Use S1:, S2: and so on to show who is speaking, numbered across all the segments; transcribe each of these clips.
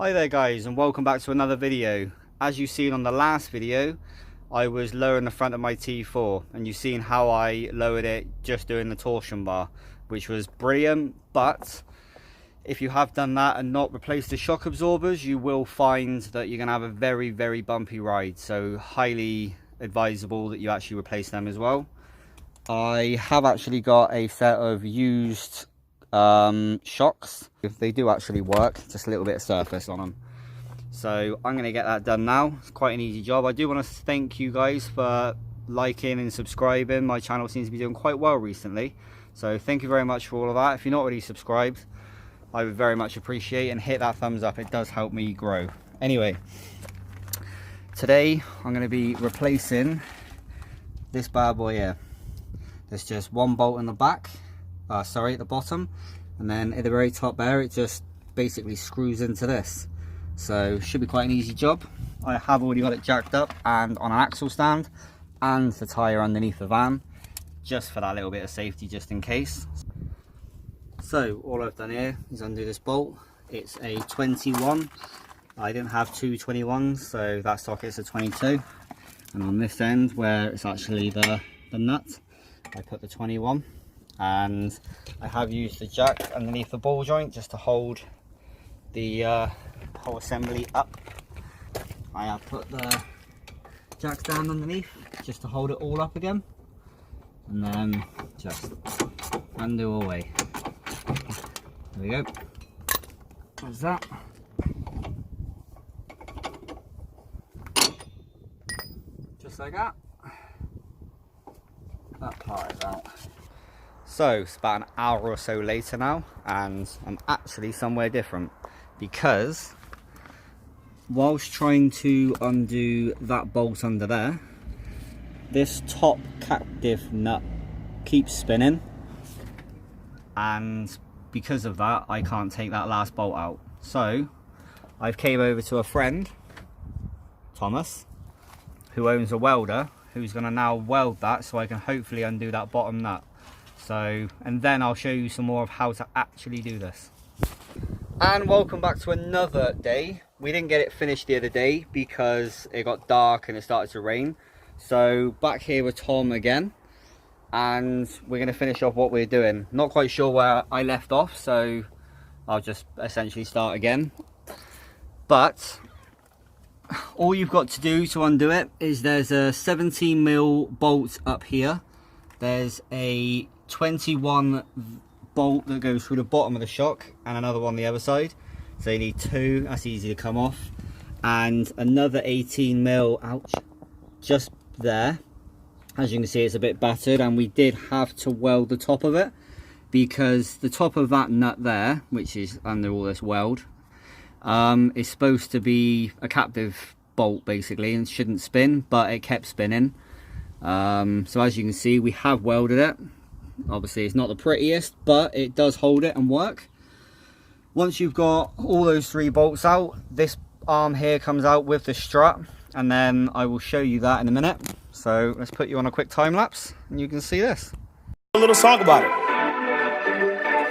S1: Hi there guys, and welcome back to another video. As you've seen on the last video, I was lowering the front of my T4 and you've seen how I lowered it just doing the torsion bar, which was brilliant. But if you have done that and not replaced the shock absorbers, you will find that you're going to have a very bumpy ride. So highly advisable that you actually replace them as well. I have actually got a set of used shocks. If they do actually work, just a little bit of surface on them. So I'm going to get that done now. It's quite an easy job. I do want to thank you guys for liking and subscribing. My channel seems to be doing quite well recently, so thank you very much for all of that. If you're not already subscribed, I would very much appreciate, and hit that thumbs up. It does help me grow. Anyway, today I'm going to be replacing this bad boy here. There's just one bolt in the back, at the bottom, and then at the very top there it just basically screws into this. So should be quite an easy job. I have already got it jacked up and on an axle stand and the tyre underneath the van, just for that little bit of safety, just in case. So all I've done here is undo this bolt. It's a 21. I didn't have two 21s, so that socket's a 22. And on this end where it's actually the nut, I put the 21. And I have used the jack underneath the ball joint just to hold the whole assembly up. I have put the jacks down underneath just to hold it all up again, and then just undo away. There we go. There's that. Just like that. That part is out. So it's about an hour or so later now, and I'm actually somewhere different, because whilst trying to undo that bolt under there, this top captive nut keeps spinning, and because of that I can't take that last bolt out. So I've came over to a friend, Thomas, who owns a welder, who's going to now weld that so I can hopefully undo that bottom nut. So, and then I'll show you some more of how to actually do this. And welcome back to another day. We didn't get it finished the other day because it got dark and it started to rain. So back here with Tom again, and we're going to finish off what we're doing. Not quite sure where I left off, so I'll just essentially start again. But all you've got to do to undo it is there's a 17mm bolt up here. There's a 21 bolt that goes through the bottom of the shock and another one on the other side, so you need two. That's easy to come off, and another 18mm, ouch, just there. As you can see, it's a bit battered, and we did have to weld the top of it because the top of that nut there, which is under all this weld, is supposed to be a captive bolt basically and shouldn't spin, but it kept spinning. So as you can see, we have welded it. Obviously it's not the prettiest, but it does hold it and work. Once you've got all those three bolts out, this arm here comes out with the strut, and then I will show you that in a minute. So let's put you on a quick time lapse and you can see this.
S2: A little song about it.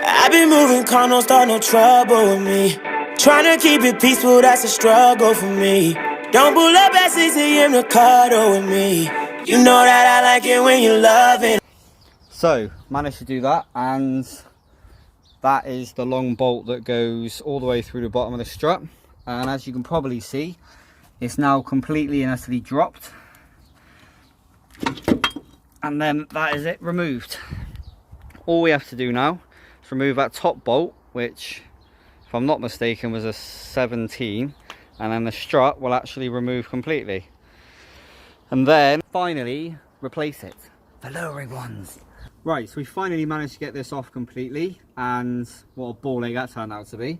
S2: I've been moving calm, don't start no trouble with me. Trying to keep it peaceful, that's a struggle for me. Don't pull up at 6 AM to cuddle with me. You know that I like it when you love it.
S1: So managed to do that, and that is the long bolt that goes all the way through the bottom of the strut. And as you can probably see, it's now completely and utterly dropped, and then that is it removed. All we have to do now is remove that top bolt, which if I'm not mistaken was a 17, and then the strut will actually remove completely, and then finally replace it, the lowering ones. Right, so we finally managed to get this off completely, and what a ball ache that turned out to be.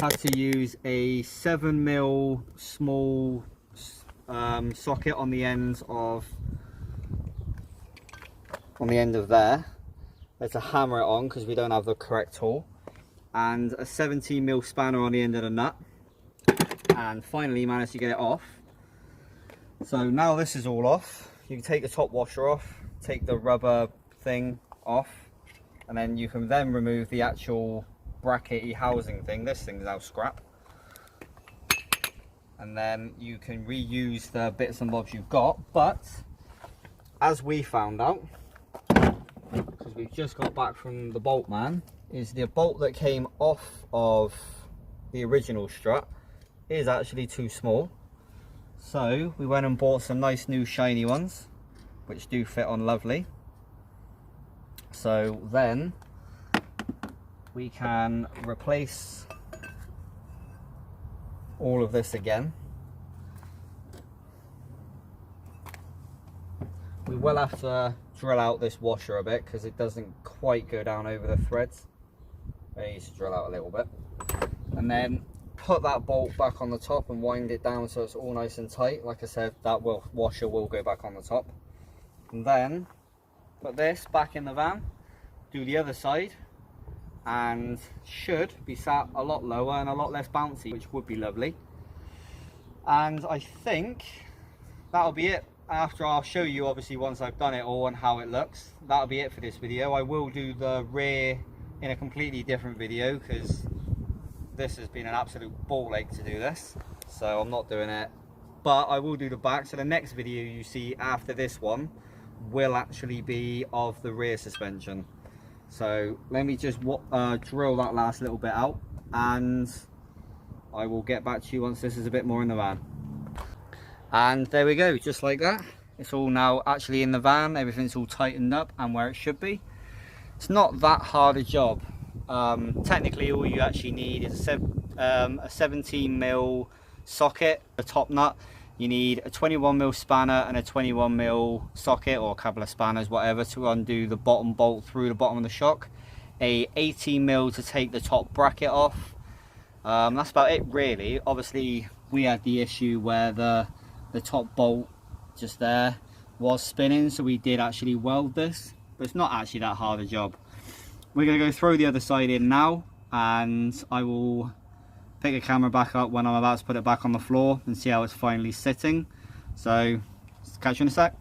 S1: Had to use a 7mm small socket on the end of there. There's to hammer it on because we don't have the correct tool, and a 17mm spanner on the end of the nut, and finally managed to get it off. So now this is all off, you can take the top washer off, take the rubber thing off, and then you can then remove the actual brackety housing thing. This thing's now scrap. and then you can reuse the bits and bobs you've got. But as we found out, because we've just got back from the bolt man, is the bolt that came off of the original strut is actually too small. So we went and bought some nice new shiny ones, which do fit on lovely. So then we can replace all of this again. We will have to drill out this washer a bit because it doesn't quite go down over the threads. I need to drill out a little bit, and then put that bolt back on the top and wind it down so it's all nice and tight. Like I said, that washer will go back on the top, and then put this back in the van, do the other side, and should be sat a lot lower and a lot less bouncy, which would be lovely. And I think that'll be it. After I'll show you obviously once I've done it all and how it looks. That'll be it for this video. I will do the rear in a completely different video because this has been an absolute ball ache to do this, so I'm not doing it. But I will do the back, so the next video you see after this one will actually be of the rear suspension. So let me just drill that last little bit out, and I will get back to you once this is a bit more in the van. And there we go, just like that. It's all now actually in the van, everything's all tightened up and where it should be. It's not that hard a job. Technically all you actually need is a 17mm socket, a top nut. You need a 21mm spanner and a 21mm socket, or a couple of spanners, whatever, to undo the bottom bolt through the bottom of the shock. A 18mm to take the top bracket off. That's about it really. Obviously we had the issue where the top bolt just there was spinning, so we did actually weld this, but it's not actually that hard a job. We're going to go throw the other side in now, and I will pick the camera back up when I'm about to put it back on the floor and see how it's finally sitting. So catch you in a sec.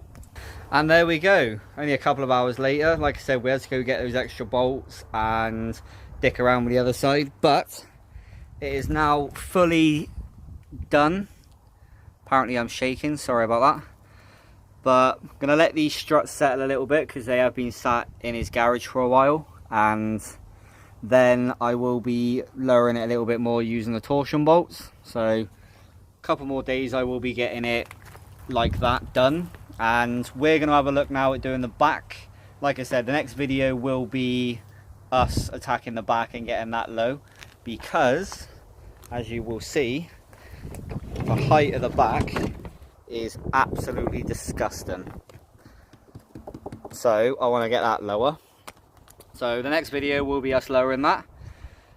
S1: And there we go, only a couple of hours later. Like I said, we had to go get those extra bolts and dick around with the other side, but it is now fully done. Apparently I'm shaking, sorry about that. But I'm going to let these struts settle a little bit because they have been sat in his garage for a while, and then I will be lowering it a little bit more using the torsion bolts. So a couple more days I will be getting it like that done, and we're going to have a look now at doing the back. Like I said, the next video will be us attacking the back and getting that low, because as you will see, the height of the back is absolutely disgusting. So I want to get that lower. So the next video will be us lowering that.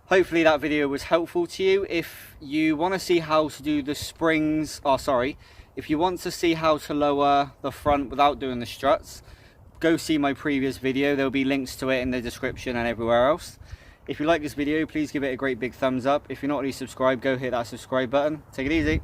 S1: Hopefully that video was helpful to you. If you want to see how to do the springs, if you want to see how to lower the front without doing the struts, go see my previous video. There'll be links to it in the description and everywhere else. If you like this video, please give it a great big thumbs up. If you're not already subscribed, go hit that subscribe button. Take it easy.